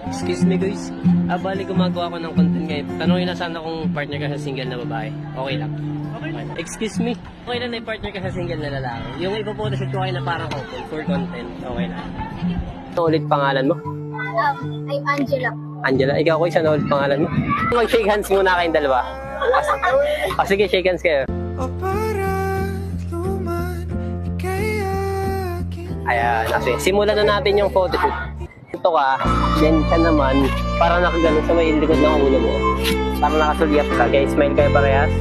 Excuse me guys. Bali gumagawa ko ng content ngayon. Tanongin na sana kung partner ka sa single na babae. Okay lang. Excuse me. Okay lang na partner ka sa single na lalaki. Yung iba po na-shoot ko kayo na parang couple for content. Okay lang. Ano ulit pangalan mo? I'm Angela. Angela, ikaw ko isa na ulit pangalan mo? Mag-shake hands muna kayong dalawa. Sige, shake hands kayo. Ayan, kasi simulan na natin yung photoshoot. Ito ka, then ka naman, parang nakaganon sa may likod ng ulo mo. Parang nakasulyap ka, kaya smile kayo parehas.